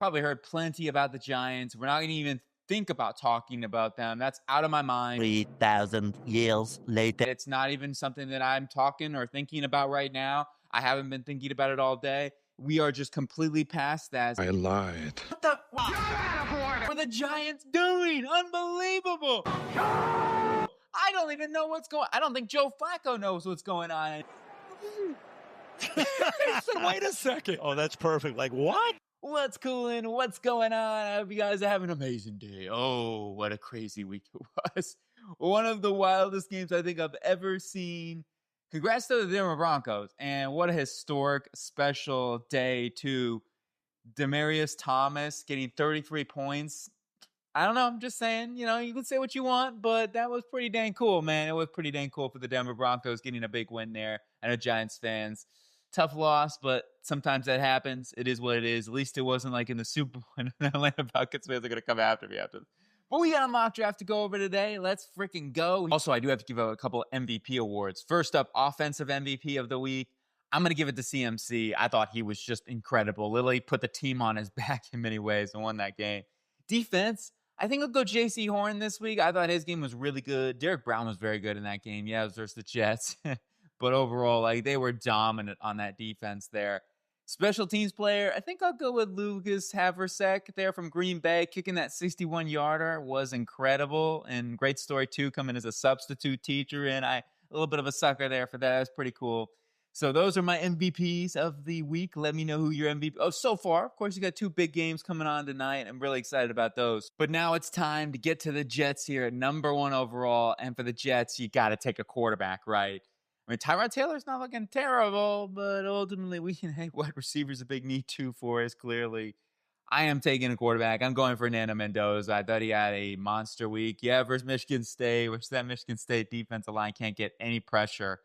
Probably heard plenty about the Giants. We're not going to even think about talking about them. That's out of my mind. 3,000 years later. It's not even something that I'm talking or thinking about right now. I haven't been thinking about it all day. We are just completely past that. I lied. What the? What are the Giants doing? Unbelievable. I don't even know what's going on. I don't think Joe Flacco knows what's going on. He said, wait a second. Oh, that's perfect. Like, what? What's cooling? What's going on? I hope you guys are having an amazing day. Oh, what a crazy week it was. One of the wildest games I think I've ever seen. Congrats to the Denver Broncos. And what a historic, special day to Demaryius Thomas getting 33 points. I don't know. I'm just saying, you can say what you want, but that was pretty dang cool, man. It was pretty dang cool for the Denver Broncos getting a big win there. I know Giants fans. Tough loss, but sometimes that happens. It is what it is. At least it wasn't like in the Super Bowl and the Atlanta Falcons fans are going to come after me after this. But we got a mock draft to go over today. Let's freaking go. Also, I do have to give out a couple MVP awards. First up, offensive MVP of the week. I'm going to give it to CMC. I thought he was just incredible. Literally put the team on his back in many ways and won that game. Defense, I think I'll go JC Horn this week. I thought his game was really good. Derek Brown was very good in that game. Yeah, it was versus the Jets. But overall, they were dominant on that defense there. Special teams player, I think I'll go with Lucas Haversek there from Green Bay. Kicking that 61-yarder was incredible. And great story, too, coming as a substitute teacher. And a little bit of a sucker there for that. That's pretty cool. So those are my MVPs of the week. Let me know who your MVP... Oh, so far, of course, you got 2 big games coming on tonight. I'm really excited about those. But now it's time to get to the Jets here at number 1 overall. And for the Jets, you got to take a quarterback, right? I mean, Tyrod Taylor's not looking terrible, but ultimately, wide receivers a big need too for us, clearly. I am taking a quarterback. I'm going for Nando Mendoza. I thought he had a monster week. Yeah, versus Michigan State, which that Michigan State defensive line can't get any pressure.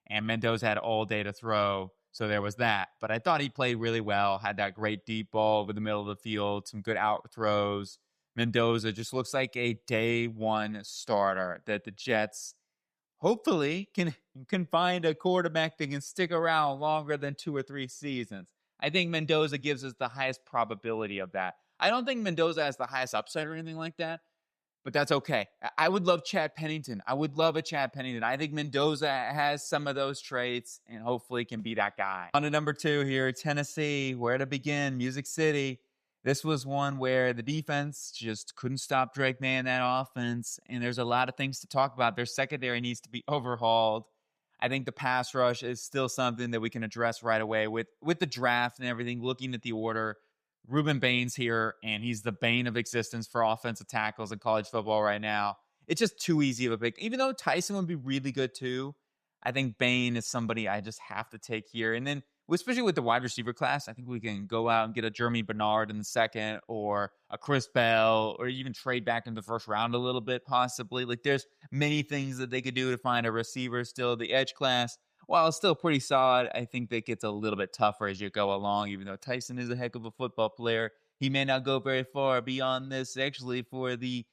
And Mendoza had all day to throw, so there was that. But I thought he played really well, had that great deep ball over the middle of the field, some good out throws. Mendoza just looks like a day one starter that the Jets hopefully can find a quarterback that can stick around longer than 2 or 3 seasons. I think Mendoza gives us the highest probability of that. I don't think Mendoza has the highest upside or anything like that, but that's okay. I would love Chad Pennington. I would love a Chad Pennington. I think Mendoza has some of those traits and hopefully can be that guy. On to number 2 here, Tennessee. Where to begin? Music City. This was one where the defense just couldn't stop Drake May in that offense, and there's a lot of things to talk about. Their secondary needs to be overhauled. I think the pass rush is still something that we can address right away with the draft and everything, looking at the order. Rueben Bain's here, and he's the bane of existence for offensive tackles in college football right now. It's just too easy of a pick. Even though Tyson would be really good too, I think Bain is somebody I just have to take here. And then, especially with the wide receiver class, I think we can go out and get a Jeremy Bernard in the second or a Chris Bell or even trade back in the first round a little bit, possibly. There's many things that they could do to find a receiver still. The edge class, while it's still pretty solid, I think that gets a little bit tougher as you go along, even though Tyson is a heck of a football player. He may not go very far beyond this. Actually, for the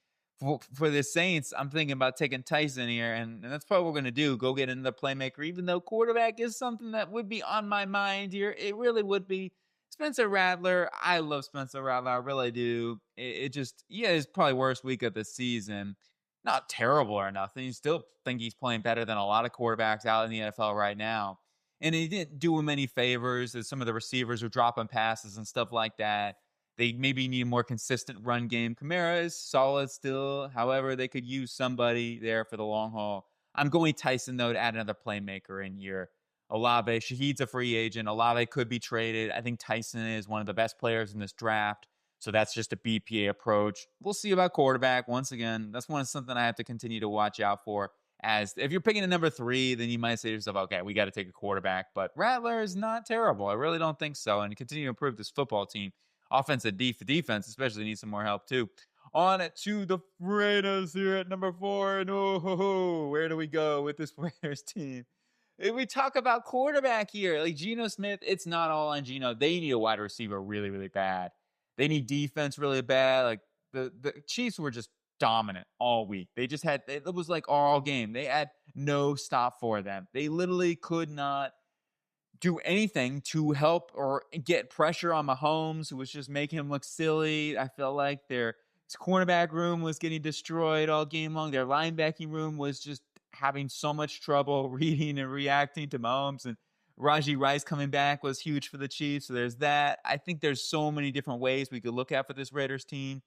Saints, I'm thinking about taking Tyson here, and that's probably what we're going to do, go get another playmaker, even though quarterback is something that would be on my mind here. It really would be. Spencer Rattler, I love Spencer Rattler, I really do. It's probably worst week of the season. Not terrible or nothing. You still think he's playing better than a lot of quarterbacks out in the NFL right now. And he didn't do him any favors as some of the receivers were dropping passes and stuff like that. They maybe need a more consistent run game. Kamara is solid still. However, they could use somebody there for the long haul. I'm going Tyson, though, to add another playmaker in here. Olave, Shaheed's a free agent. Olave could be traded. I think Tyson is one of the best players in this draft. So that's just a BPA approach. We'll see about quarterback. Once again, that's something I have to continue to watch out for. As if you're picking a number 3, then you might say to yourself, okay, we got to take a quarterback. But Rattler is not terrible. I really don't think so. And continue to improve this football team. Offensive defense especially needs some more help too. On it to the Raiders here at number 4. And where do we go with this Raiders team? If we talk about quarterback here, like Geno Smith, it's not all on Geno. They need a wide receiver really, really bad. They need defense really bad. Like the Chiefs were just dominant all week. They just had, it was like all game. They had no stop for them. They literally could not do anything to help or get pressure on Mahomes, who was just making him look silly. I felt like their cornerback room was getting destroyed all game long. Their linebacking room was just having so much trouble reading and reacting to Mahomes. And Raji Rice coming back was huge for the Chiefs. So there's that. I think there's so many different ways we could look at for this Raiders team.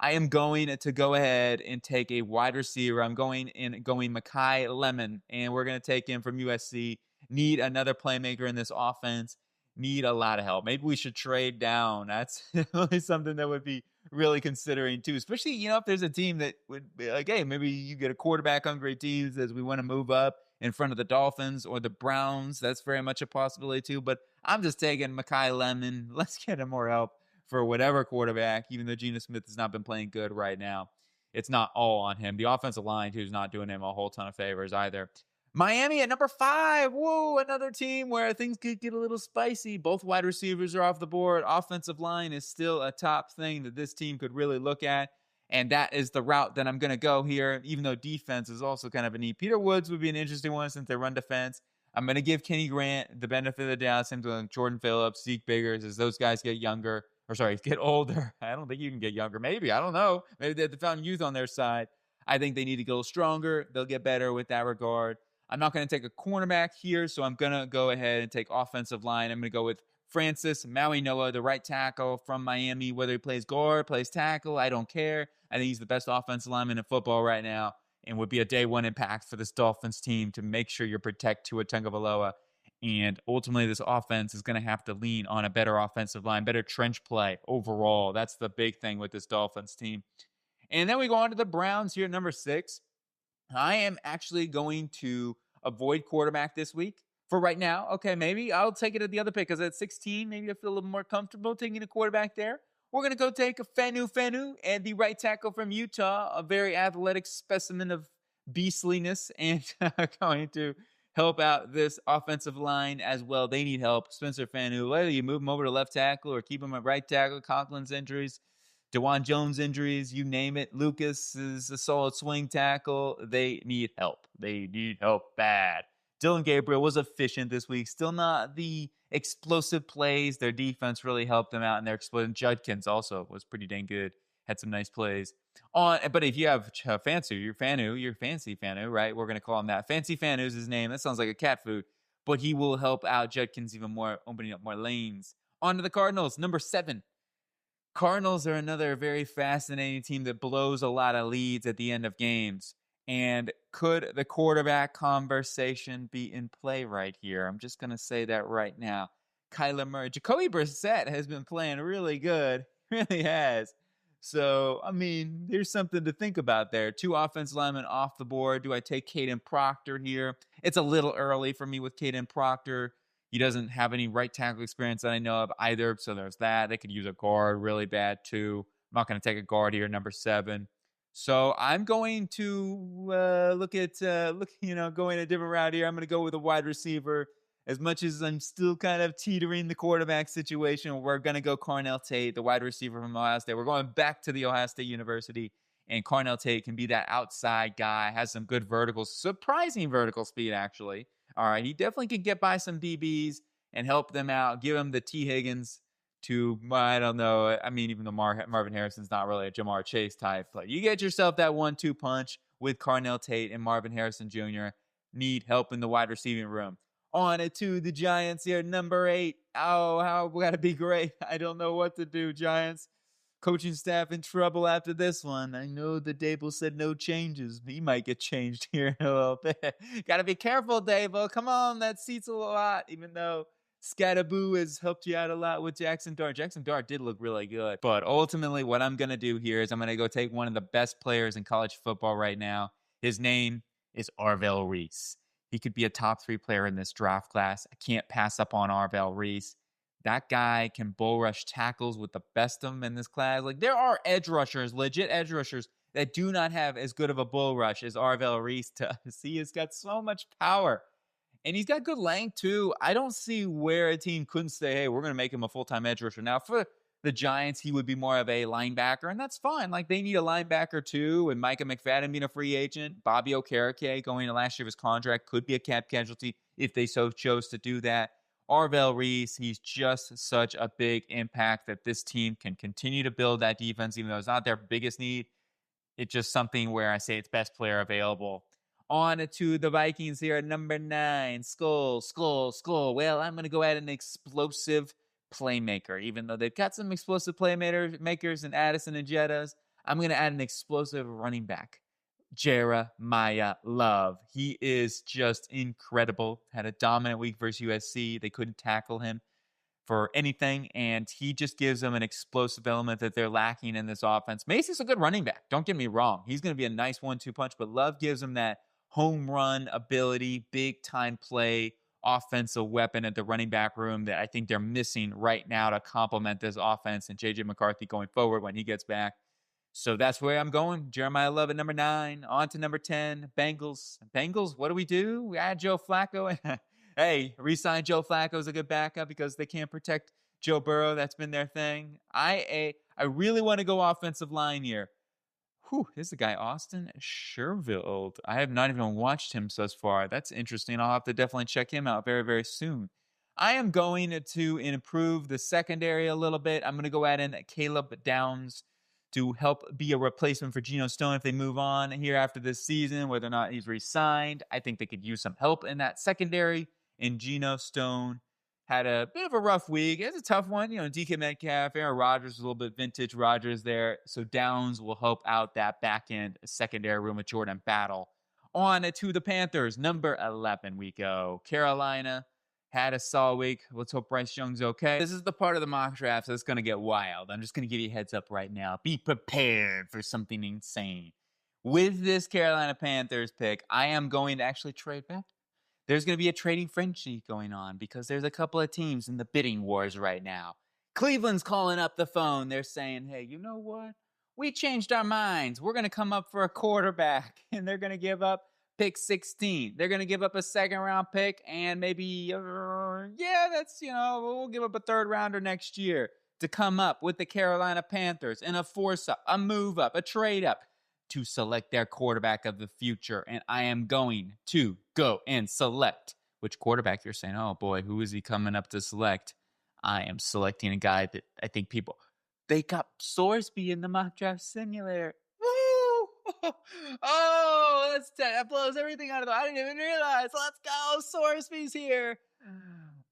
I am going to go ahead and take a wide receiver. I'm going Makai Lemon, and we're going to take him from USC. Need another playmaker in this offense. Need a lot of help. Maybe we should trade down. That's really something that would be really considering too, especially, if there's a team that would be like, hey, maybe you get a quarterback hungry team that says we want to move up in front of the Dolphins or the Browns. That's very much a possibility too, but I'm just taking Makai Lemon. Let's get him more help for whatever quarterback, even though Geno Smith has not been playing good right now. It's not all on him. The offensive line, too, is not doing him a whole ton of favors either. Miami at number 5. Whoa, another team where things could get a little spicy. Both wide receivers are off the board. Offensive line is still a top thing that this team could really look at. And that is the route that I'm going to go here, even though defense is also kind of a need. Peter Woods would be an interesting one since they run defense. I'm going to give Kenny Grant the benefit of the doubt, same to Jordan Phillips, Zeke Biggers, as those guys get get older. I don't think you can get younger. Maybe. I don't know. Maybe they found youth on their side. I think they need to go stronger. They'll get better with that regard. I'm not going to take a cornerback here, so I'm going to go ahead and take offensive line. I'm going to go with Francis Maui-Noa, the right tackle from Miami. Whether he plays guard, plays tackle, I don't care. I think he's the best offensive lineman in football right now and would be a day one impact for this Dolphins team to make sure you protect Tua Tagovailoa. And ultimately, this offense is going to have to lean on a better offensive line, better trench play overall. That's the big thing with this Dolphins team. And then we go on to the Browns here at number 6. I am actually going to avoid quarterback this week for right now. Okay, maybe I'll take it at the other pick because at 16, maybe I feel a little more comfortable taking a quarterback there. We're going to go take a Fanu and the right tackle from Utah, a very athletic specimen of beastliness, and going to help out this offensive line as well. They need help. Spencer Fanu, whether you move him over to left tackle or keep him at right tackle, Conklin's injuries, DeJuan Jones injuries, you name it. Lucas is a solid swing tackle. They need help. They need help bad. Dylan Gabriel was efficient this week. Still not the explosive plays. Their defense really helped them out, and their explosive. Judkins also was pretty dang good. Had some nice plays. But if you have Fancy Fanu, right? We're going to call him that. Fancy Fanu is his name. That sounds like a cat food. But he will help out Judkins even more, opening up more lanes. On to the Cardinals, number 7. Cardinals are another very fascinating team that blows a lot of leads at the end of games. And could the quarterback conversation be in play right here? I'm just going to say that right now. Kyler Murray. Jacoby Brissett has been playing really good. Really has. So, I mean, there's something to think about there. 2 offensive linemen off the board. Do I take Caden Proctor here? It's a little early for me with Caden Proctor. He doesn't have any right tackle experience that I know of either. So there's that. They could use a guard really bad too. I'm not going to take a guard here, number 7. So I'm going to going a different route here. I'm going to go with a wide receiver. As much as I'm still kind of teetering the quarterback situation, we're going to go Carnell Tate, the wide receiver from Ohio State. We're going back to the Ohio State University, and Carnell Tate can be that outside guy, has some good surprising vertical speed, actually. All right, he definitely can get by some DBs and help them out, give him the T. Higgins to, I don't know, I mean, even though Marvin Harrison's not really a Jamar Chase type, but you get yourself that 1-2 punch with Carnell Tate and Marvin Harrison Jr. Need help in the wide receiving room. On it to the Giants here, number 8. Oh, how we got to be great. I don't know what to do, Giants. Coaching staff in trouble after this one. I know that Dable said no changes. He might get changed here in a little bit. Got to be careful, Dable. Come on, that seats a lot, even though Scattaboo has helped you out a lot with Jackson Dart. Jackson Dart did look really good. But ultimately, what I'm going to do here is I'm going to go take one of the best players in college football right now. His name is Arvell Reese. He could be a top 3 player in this draft class. I can't pass up on Arvell Reese. That guy can bull rush tackles with the best of them in this class. Like, there are edge rushers, legit edge rushers, that do not have as good of a bull rush as Arvell Reese does. He's got so much power. And he's got good length, too. I don't see where a team couldn't say, hey, we're going to make him a full-time edge rusher. Now, for the Giants, he would be more of a linebacker, and that's fine. Like, they need a linebacker, too, and Micah McFadden being a free agent. Bobby Okereke going to last year of his contract could be a cap casualty if they so chose to do that. Arvell Reese, he's just such a big impact that this team can continue to build that defense, even though it's not their biggest need. It's just something where I say it's best player available. On to the Vikings here at number 9. Skull. Well, I'm going to go at an explosive playmaker. Even though they've got some explosive playmakers in Addison and Jettas, I'm going to add an explosive running back. Jeremiah Love. He is just incredible. Had a dominant week versus USC. They couldn't tackle him for anything, and he just gives them an explosive element that they're lacking in this offense. Macy's a good running back. Don't get me wrong. He's going to be a nice 1-2 punch, but Love gives them that home run ability, big time play, offensive weapon at the running back room that I think they're missing right now to complement this offense and J.J. McCarthy going forward when he gets back. So that's where I'm going. Jeremiah Love at number 9. On to number 10, Bengals. Bengals, what do? We add Joe Flacco. Hey, re-sign Joe Flacco is a good backup because they can't protect Joe Burrow. That's been their thing. I really want to go offensive line here. Here's the guy, Austin Sherfield. I have not even watched him so far. That's interesting. I'll have to definitely check him out very, very soon. I am going to improve the secondary a little bit. I'm going to go add in Caleb Downs to help be a replacement for Geno Stone if they move on here after this season, whether or not he's re-signed. I think they could use some help in that secondary. And Geno Stone had a bit of a rough week. It's a tough one. DK Metcalf, Aaron Rodgers, a little bit vintage Rodgers there. So Downs will help out that back end secondary room with Jordan Battle. On to the Panthers, number 11 we go. Carolina had a solid week. Let's hope Bryce Young's okay. This is the part of the mock draft that's going to get wild. I'm just going to give you a heads up right now. Be prepared for something insane. With this Carolina Panthers pick, I am going to actually trade back. There's going to be a trading frenzy going on because there's a couple of teams in the bidding wars right now. Cleveland's calling up the phone. They're saying, hey, you know what? We changed our minds. We're going to come up for a quarterback, and they're going to give up pick 16. They're going to give up a 2nd-round pick and maybe, we'll give up a 3rd-rounder next year to come up with the Carolina Panthers and a force-up, a move-up, a trade-up to select their quarterback of the future. And I am going to go and select which quarterback. You're saying, oh boy, who is he coming up to select? I am selecting a guy that I think they got Sorsby in the mock draft simulator. Woo! Oh, that blows everything out of the. I didn't even realize. Let's go. Sorsby's here.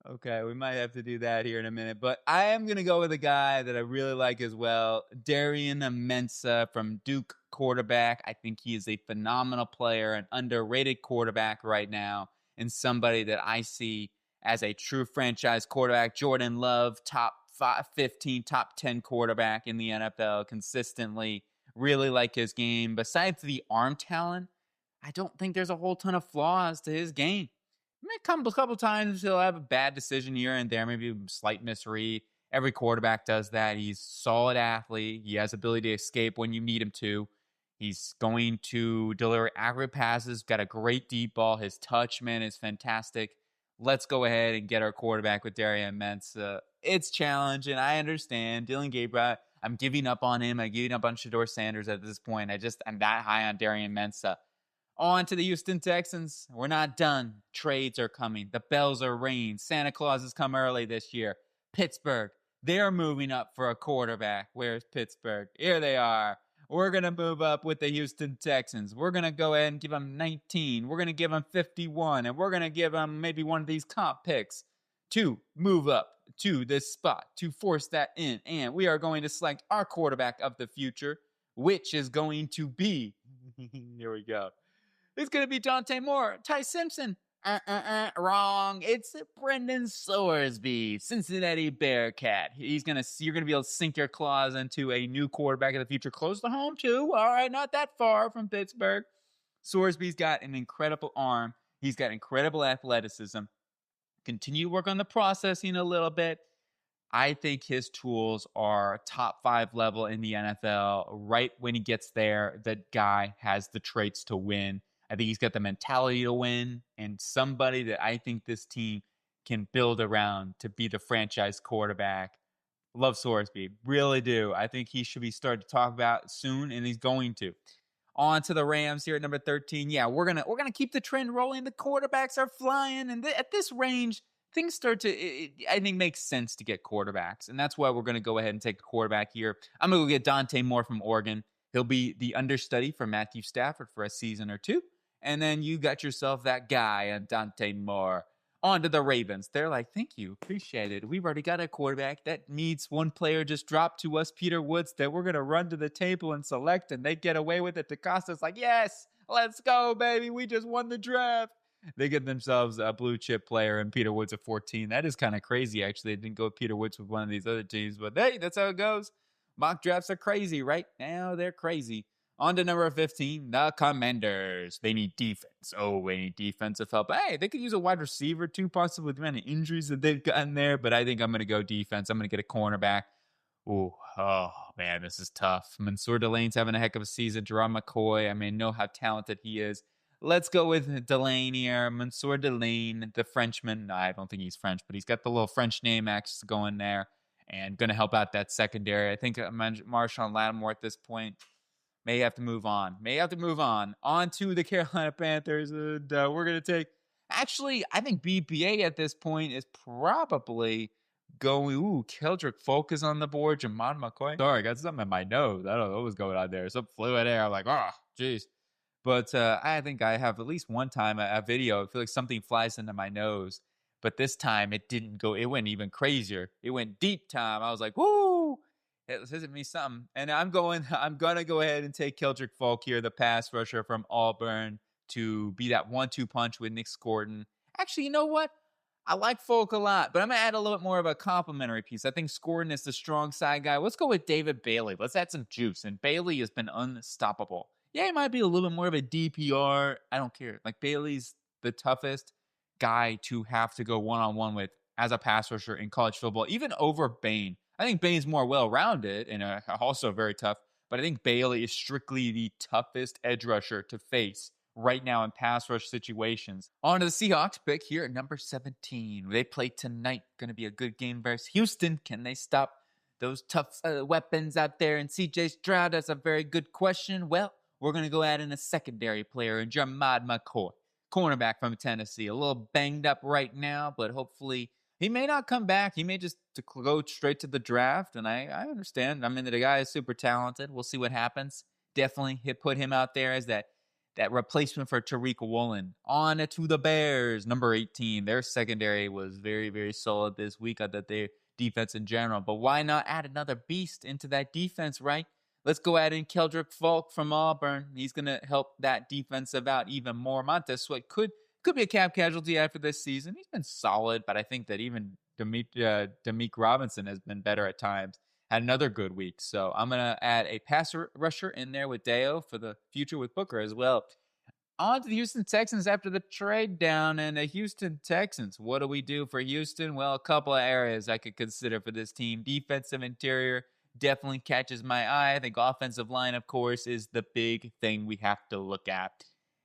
Okay, we might have to do that here in a minute. But I am going to go with a guy that I really like as well. Darian Mensah from Duke quarterback. I think he is a phenomenal player, an underrated quarterback right now, and somebody that I see as a true franchise quarterback. Jordan Love, top 15, top 10 quarterback in the NFL consistently. Really like his game. Besides the arm talent, I don't think there's a whole ton of flaws to his game. A couple times he'll have a bad decision here and there, maybe a slight misread. Every quarterback does that. He's a solid athlete. He has ability to escape when you need him to. He's going to deliver accurate passes, got a great deep ball. His touch, man, is fantastic. Let's go ahead and get our quarterback with Darian Mensah. It's challenging. I understand. Dylan Gabriel, I'm giving up on him. I'm giving up on Shedeur Sanders at this point. I'm that high on Darian Mensah. On to the Houston Texans. We're not done. Trades are coming. The bells are ringing. Santa Claus has come early this year. Pittsburgh, they're moving up for a quarterback. Where's Pittsburgh? Here they are. We're going to move up with the Houston Texans. We're going to go ahead and give them 19. We're going to give them 51. And we're going to give them maybe one of these comp picks to move up to this spot, to force that in. And we are going to select our quarterback of the future, which is going to be, here we go. It's going to be Dante Moore. Ty Simpson. Wrong. It's Brendan Sorsby, Cincinnati Bearcat. You're going to be able to sink your claws into a new quarterback of the future. Close to home, too. All right, not that far from Pittsburgh. Sorsby's got an incredible arm. He's got incredible athleticism. Continue to work on the processing a little bit. I think his tools are top 5 level in the NFL. Right when he gets there, that guy has the traits to win. I think he's got the mentality to win and somebody that I think this team can build around to be the franchise quarterback. Love Sorsby. Really do. I think he should be started to talk about soon, and he's going to. On to the Rams here at number 13. Yeah, we're gonna keep the trend rolling. The quarterbacks are flying, and at this range, things start to, I think, makes sense to get quarterbacks. And that's why we're going to go ahead and take the quarterback here. I'm going to go get Dante Moore from Oregon. He'll be the understudy for Matthew Stafford for a season or two. And then you got yourself that guy, Dante Moore. On to the Ravens. They're like, thank you. Appreciate it. We've already got a quarterback. That needs one player just dropped to us, Peter Woods, that we're going to run to the table and select, and they get away with it. DeCosta's like, yes, let's go, baby. We just won the draft. They get themselves a blue chip player and Peter Woods at 14. That is kind of crazy, actually. They didn't go Peter Woods with one of these other teams, but hey, that's how it goes. Mock drafts are crazy, right? Now they're crazy. On to number 15, the Commanders. They need defense. Oh, they need defensive help. Hey, they could use a wide receiver too, possibly with the amount of injuries that they've gotten there, but I think I'm going to go defense. I'm going to get a cornerback. Ooh, oh, man, this is tough. Mansour Delane's having a heck of a season. Jerron McCoy, I mean, know how talented he is. Let's go with Delane here. Mansour Delane, the Frenchman. No, I don't think he's French, but he's got the little French name X going there and going to help out that secondary. I think Marshawn Lattimore at this point may have to move on. On to the Carolina Panthers. And we're going to take... Actually, I think BPA at this point is probably going... Ooh, Keldrick Folk is on the board. Jamon McCoy. Sorry, I got something in my nose. I don't know what was going on there. Some fluid air. I'm like, oh, jeez. But I think I have at least one time a video. I feel like something flies into my nose. But this time it didn't go. It went even crazier. It went deep time. I was like, woo! It was hitting me something. And I'm going to go ahead and take Keldrick Folk here, the pass rusher from Auburn, to be that 1-2 punch with Nick Scordon. Actually, you know what? I like Folk a lot, but I'm going to add a little bit more of a complimentary piece. I think Scordon is the strong side guy. Let's go with David Bailey. Let's add some juice. And Bailey has been unstoppable. Yeah, he might be a little bit more of a DPR. I don't care. Like, Bailey's the toughest guy to have to go one-on-one with as a pass rusher in college football, even over Bain. I think Bain's more well-rounded and also very tough, but I think Bailey is strictly the toughest edge rusher to face right now in pass rush situations. On to the Seahawks pick here at number 17. They play tonight. Going to be a good game versus Houston. Can they stop those tough weapons out there? And CJ Stroud, that's a very good question. Well, we're going to go add in a secondary player in Jermod McCoy, cornerback from Tennessee. A little banged up right now, but hopefully he may not come back. He may just go straight to the draft, and I understand. I mean, the guy is super talented. We'll see what happens. Definitely put him out there as that replacement for Tariq Woolen. On to the Bears, number 18. Their secondary was very, very solid this week. I thought their defense in general, but why not add another beast into that defense, right? Let's go add in Keldrick Folk from Auburn. He's going to help that defensive out even more. Montez Sweat could be a cap casualty after this season. He's been solid, but I think that even Demeek Robinson has been better at times. Had another good week. So I'm going to add a passer rusher in there with Deo for the future with Booker as well. On to the Houston Texans after the trade down. And the Houston Texans, what do we do for Houston? Well, a couple of areas I could consider for this team. Defensive interior definitely catches my eye. I think offensive line, of course, is the big thing we have to look at.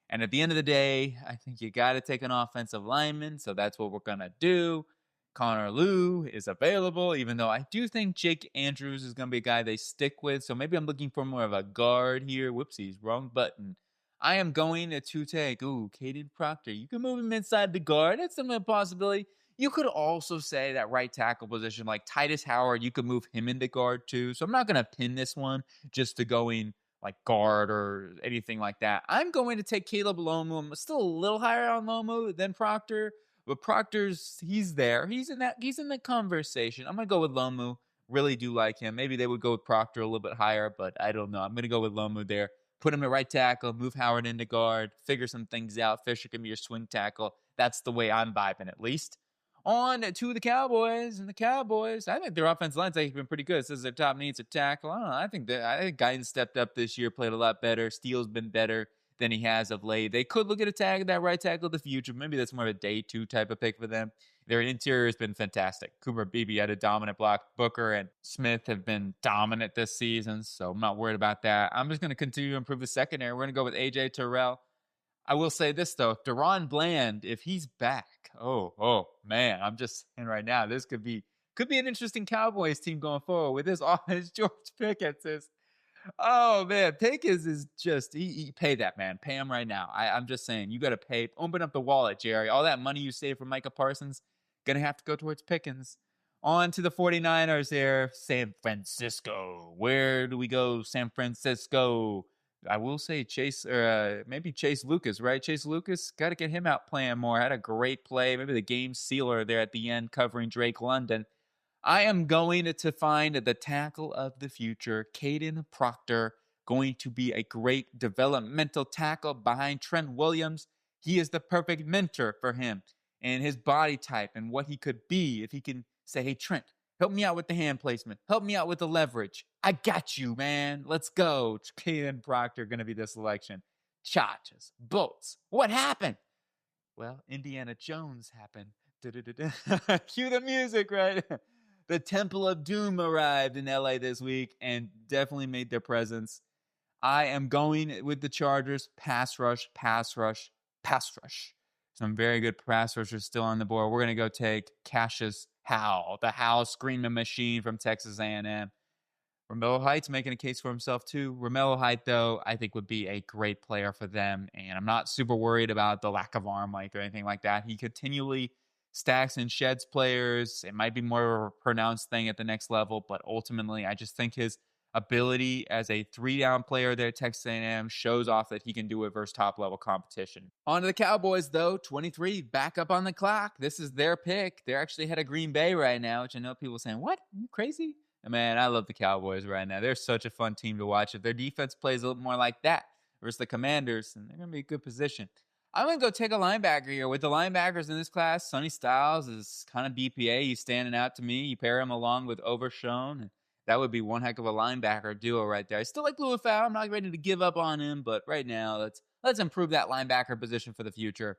And at the end of the day, I think you got to take an offensive lineman, so that's what we're going to do. Connor Lew is available, even though I do think Jake Andrews is going to be a guy they stick with, so maybe I'm looking for more of a guard here. Whoopsies, wrong button. I am going to take, Caden Proctor. You can move him inside the guard. That's a possibility. You could also say that right tackle position, like Titus Howard, you could move him into guard too. So I'm not going to pin this one just to going like guard or anything like that. I'm going to take Caleb Lomu. I'm still a little higher on Lomu than Proctor, but Proctor's, he's there. He's in the conversation. I'm going to go with Lomu. Really do like him. Maybe they would go with Proctor a little bit higher, but I don't know. I'm going to go with Lomu there. Put him at right tackle, move Howard into guard, figure some things out. Fisher can be your swing tackle. That's the way I'm vibing, at least. On to the Cowboys, and the Cowboys, I think their offensive line's actually been pretty good. It says their top needs a tackle. I don't know. I think Guyton stepped up this year, played a lot better. Steele's been better than he has of late. They could look at that right tackle of the future. Maybe that's more of a day 2 type of pick for them. Their interior has been fantastic. Cooper Beebe had a dominant block. Booker and Smith have been dominant this season, so I'm not worried about that. I'm just going to continue to improve the secondary. We're going to go with A.J. Terrell. I will say this, though. Deron Bland, if he's back, oh man, I'm just saying right now, this could be an interesting Cowboys team going forward with this George Pickens. Oh man, Pickens is just he pay that man, pay him right now. I'm just saying, you got to pay. Open up the wallet, Jerry. All that money you saved from Micah Parsons, Going to have to go towards Pickens. On to the 49ers there, San Francisco. Where do we go, San Francisco? I will say Chase, or maybe Chase Lucas, right? Chase Lucas, got to get him out playing more. Had a great play, maybe the game sealer there at the end covering Drake London. I am going to find the tackle of the future, Caden Proctor, going to be a great developmental tackle behind Trent Williams. He is the perfect mentor for him and his body type and what he could be if he can say, hey, Trent, help me out with the hand placement. Help me out with the leverage. I got you, man. Let's go. Caden Proctor going to be the selection. Chargers, Bolts. What happened? Well, Indiana Jones happened. Cue the music, right? The Temple of Doom arrived in LA this week and definitely made their presence. I am going with the Chargers. Pass rush, pass rush, pass rush. Some very good pass rushers still on the board. We're going to go take Cassius Howell, the Howell screaming machine from Texas A&M. Romello Heights making a case for himself too. Romello Heights, though, I think would be a great player for them. And I'm not super worried about the lack of arm length or anything like that. He continually stacks and sheds players. It might be more of a pronounced thing at the next level, but ultimately I just think his ability as a 3-down player there at Texas A&M shows off that he can do it versus top-level competition. On to the Cowboys, though. 23, back up on the clock. This is their pick. They're actually ahead of Green Bay right now, which I know people are saying, what? Are you crazy? Man, I love the Cowboys right now. They're such a fun team to watch. If their defense plays a little more like that versus the Commanders, then they're going to be a good position. I'm going to go take a linebacker here. With the linebackers in this class, Sonny Styles is kind of BPA. He's standing out to me. You pair him along with Overshown, and that would be one heck of a linebacker duo right there. I still like Louis Farrell. I'm not ready to give up on him, but right now, let's improve that linebacker position for the future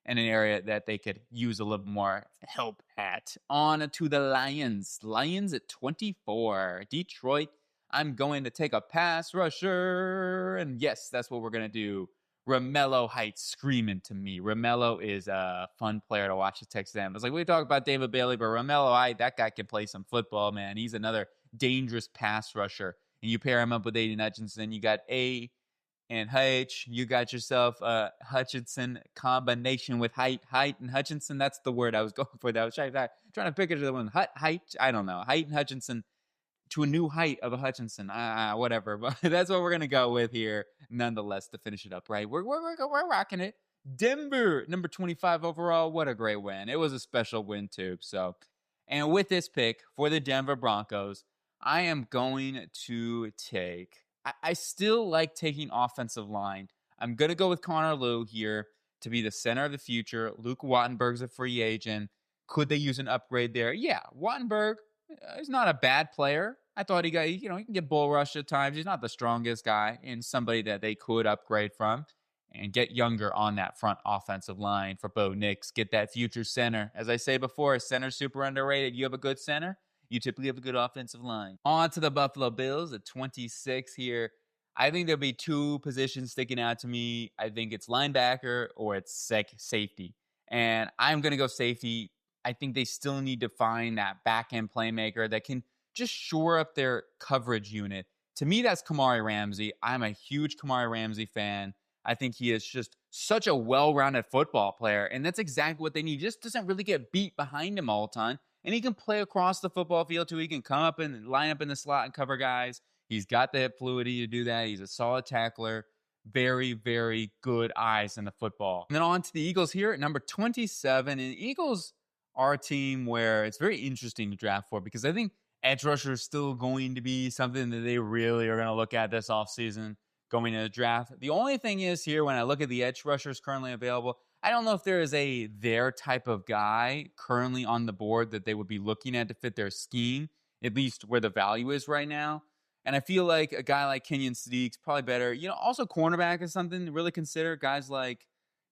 in an area that they could use a little more help at. On to the Lions. Lions at 24. Detroit, I'm going to take a pass rusher, and yes, that's what we're going to do. Romello Heights screaming to me. Romello is a fun player to watch at Texas A&M. It's like we talk about David Bailey, but Romello Heights, that guy can play some football, man. He's another dangerous pass rusher. And you pair him up with Aiden Hutchinson, you got A and H. You got yourself a Hutchinson combination with Height and Hutchinson. That's the word I was going for. That I was trying to pick it the one. Height. I don't know. Height and Hutchinson to a new height of a Hutchinson. Whatever. But that's what we're gonna go with here, nonetheless, to finish it up. Right? We're rocking it. Denver, number 25 overall. What a great win. It was a special win too. So, and with this pick for the Denver Broncos, I am going to take. I still like taking offensive line. I'm going to go with Connor Lew here to be the center of the future. Luke Wattenberg's a free agent. Could they use an upgrade there? Yeah, Wattenberg is not a bad player. I thought he can get bull rush at times. He's not the strongest guy, and somebody that they could upgrade from and get younger on that front offensive line for Bo Nix. Get that future center. As I say before, center's super underrated. You have a good center, you typically have a good offensive line. On to the Buffalo Bills at 26 here. I think there'll be two positions sticking out to me. I think it's linebacker or it's safety. And I'm going to go safety. I think they still need to find that back-end playmaker that can just shore up their coverage unit. To me, that's Kamari Ramsey. I'm a huge Kamari Ramsey fan. I think he is just such a well-rounded football player, and that's exactly what they need. He just doesn't really get beat behind him all the time. And he can play across the football field, too. He can come up and line up in the slot and cover guys. He's got the hip fluidity to do that. He's a solid tackler. Very, very good eyes in the football. And then on to the Eagles here at number 27. And Eagles are a team where it's very interesting to draft for because I think edge rusher is still going to be something that they really are going to look at this offseason going into the draft. The only thing is here, when I look at the edge rushers currently available, I don't know if there is their type of guy currently on the board that they would be looking at to fit their scheme, at least where the value is right now. And I feel like a guy like Kenyon Sadiq's probably better. Also cornerback is something to really consider. Guys like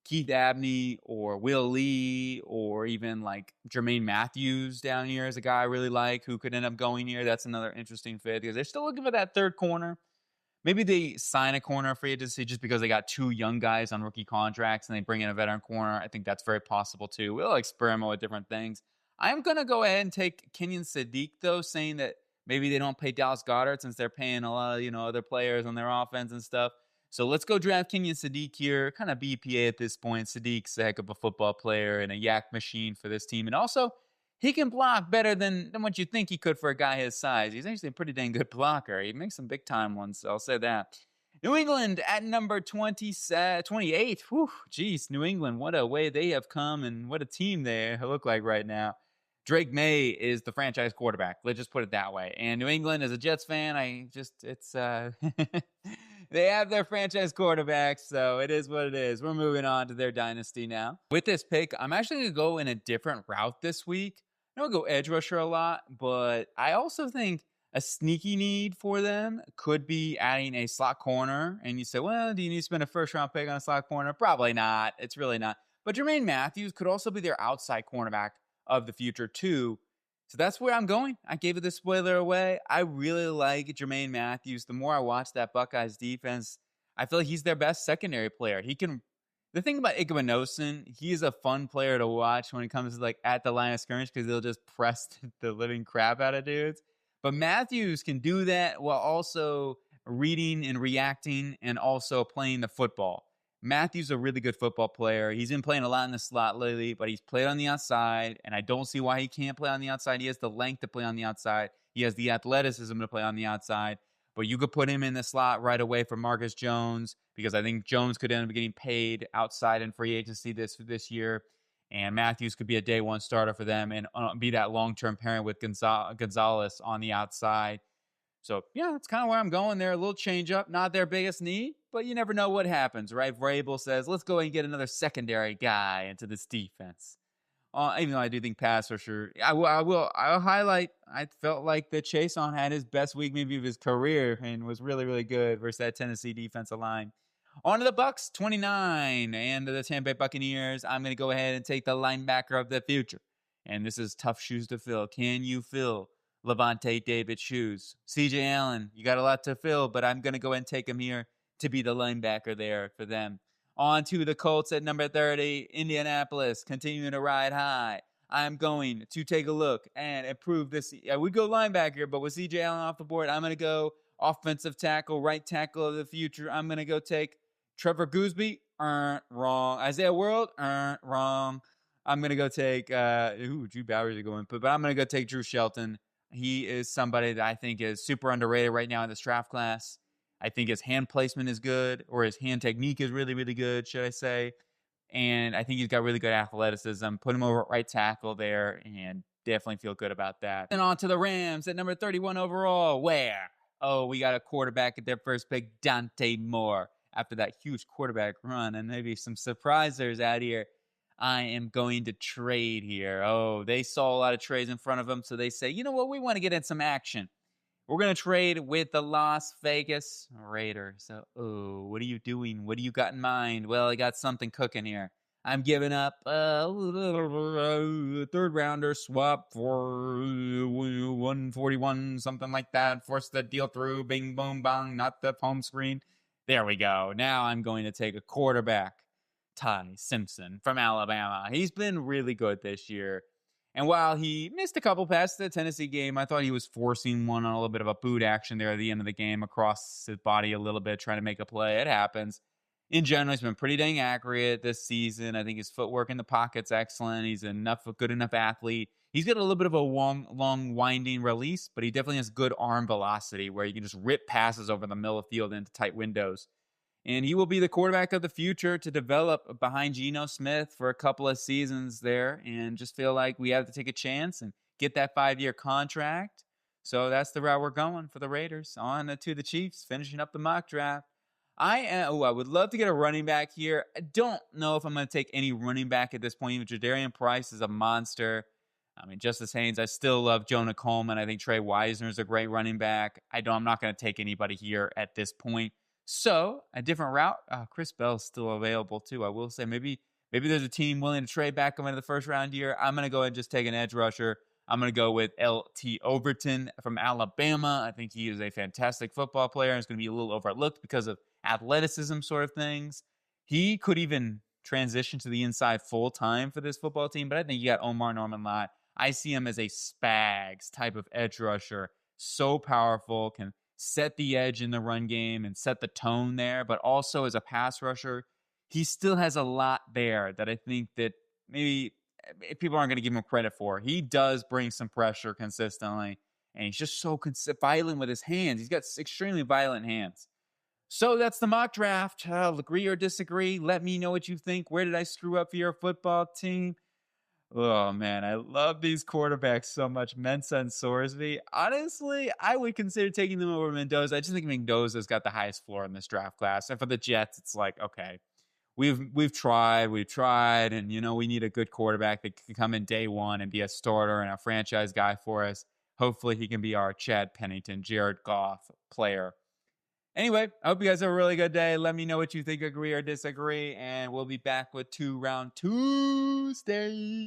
Keith Abney or Will Lee or even like Jermaine Matthews down here is a guy I really like who could end up going here. That's another interesting fit because they're still looking for that third corner. Maybe they sign a corner free agency just because they got two young guys on rookie contracts and they bring in a veteran corner. I think that's very possible too. We'll experiment with different things. I'm going to go ahead and take Kenyon Sadiq, though, saying that maybe they don't pay Dallas Goedert since they're paying a lot of, other players on their offense and stuff. So let's go draft Kenyon Sadiq here, kind of BPA at this point. Sadiq's a heck of a football player and a yak machine for this team. And also, he can block better than what you think he could for a guy his size. He's actually a pretty dang good blocker. He makes some big-time ones, so I'll say that. New England at number 28. Whew, geez, New England, what a way they have come and what a team they look like right now. Drake May is the franchise quarterback. Let's just put it that way. And New England, as a Jets fan, they have their franchise quarterback, so it is what it is. We're moving on to their dynasty now. With this pick, I'm actually going to go in a different route this week. I don't go edge rusher a lot, but I also think a sneaky need for them could be adding a slot corner. And you say, well, do you need to spend a first-round pick on a slot corner? Probably not. It's really not. But Jermaine Matthews could also be their outside cornerback of the future too. So that's where I'm going. I gave it the spoiler away. I really like Jermaine Matthews. The more I watch that Buckeyes defense, I feel like he's their best secondary player. The thing about Igwinosin, he is a fun player to watch when it comes to like at the line of scrimmage because they'll just press the living crap out of dudes. But Matthews can do that while also reading and reacting and also playing the football. Matthews is a really good football player. He's been playing a lot in the slot lately, but he's played on the outside, and I don't see why he can't play on the outside. He has the length to play on the outside. He has the athleticism to play on the outside. But you could put him in the slot right away for Marcus Jones because I think Jones could end up getting paid outside in free agency this year. And Matthews could be a day one starter for them and be that long-term pairing with Gonzalez on the outside. So, yeah, that's kind of where I'm going there. A little change up, not their biggest need, but you never know what happens, right? Vrabel says, let's go and get another secondary guy into this defense. Even though I do think pass rusher, I'll highlight, I felt like that Chason had his best week maybe of his career and was really, really good versus that Tennessee defensive line. On to the Bucs, 29, and the Tampa Bay Buccaneers. I'm going to go ahead and take the linebacker of the future. And this is tough shoes to fill. Can you fill Levante David's shoes? CJ Allen, you got a lot to fill, but I'm going to go ahead and take him here to be the linebacker there for them. On to the Colts at number 30, Indianapolis, continuing to ride high. I'm going to take a look and improve this. We go linebacker, but with CJ Allen off the board, I'm going to go offensive tackle, right tackle of the future. I'm going to go take Trevor Gooseby. Wrong. Isaiah World. Wrong. I'm going to go take, Drew Bowers are going, but I'm going to go take Drew Shelton. He is somebody that I think is super underrated right now in this draft class. I think his hand placement is good, or his hand technique is really, really good, should I say. And I think he's got really good athleticism. Put him over at right tackle there and definitely feel good about that. And on to the Rams at number 31 overall. Where? Oh, we got a quarterback at their first pick, Dante Moore. After that huge quarterback run and maybe some surprisers out here, I am going to trade here. Oh, they saw a lot of trades in front of them, so they say, you know what, we want to get in some action. We're going to trade with the Las Vegas Raiders. So, what are you doing? What do you got in mind? Well, I got something cooking here. I'm giving up a third rounder swap for 141, something like that. Force the deal through. Bing, boom, bang. Not the home screen. There we go. Now I'm going to take a quarterback, Ty Simpson from Alabama. He's been really good this year. And while he missed a couple passes in the Tennessee game, I thought he was forcing one on a little bit of a boot action there at the end of the game across his body a little bit, trying to make a play. It happens. In general, he's been pretty dang accurate this season. I think his footwork in the pocket's excellent. He's a good enough athlete. He's got a little bit of a long winding release, but he definitely has good arm velocity where you can just rip passes over the middle of the field into tight windows. And he will be the quarterback of the future to develop behind Geno Smith for a couple of seasons there, and just feel like we have to take a chance and get that 5-year contract. So that's the route we're going for the Raiders. On to the Chiefs, finishing up the mock draft. I would love to get a running back here. I don't know if I'm going to take any running back at this point. Even Jadarian Price is a monster. I mean, Justice Haynes, I still love Jonah Coleman. I think Trey Wisner is a great running back. I'm not going to take anybody here at this point. So, a different route. Chris Bell's still available, too. I will say maybe there's a team willing to trade back him into the first round here. I'm going to go ahead and just take an edge rusher. I'm going to go with L.T. Overton from Alabama. I think he is a fantastic football player. And it's going to be a little overlooked because of athleticism sort of things. He could even transition to the inside full-time for this football team. But I think you got Omar Norman-Lott. I see him as a Spags type of edge rusher. So powerful, can set the edge in the run game and set the tone there. But also as a pass rusher, he still has a lot there that I think that maybe people aren't going to give him credit for. He does bring some pressure consistently, and he's just so violent with his hands. He's got extremely violent hands. So that's the mock draft. Agree or disagree? Let me know what you think. Where did I screw up for your football team? Oh, man, I love these quarterbacks so much. Mensah and Sorsby. Honestly, I would consider taking them over Mendoza. I just think Mendoza's got the highest floor in this draft class. And for the Jets, it's like, okay, we've tried, and, we need a good quarterback that can come in day one and be a starter and a franchise guy for us. Hopefully he can be our Chad Pennington, Jared Goff player. Anyway, I hope you guys have a really good day. Let me know what you think, agree or disagree, and we'll be back with 2 round Tuesday.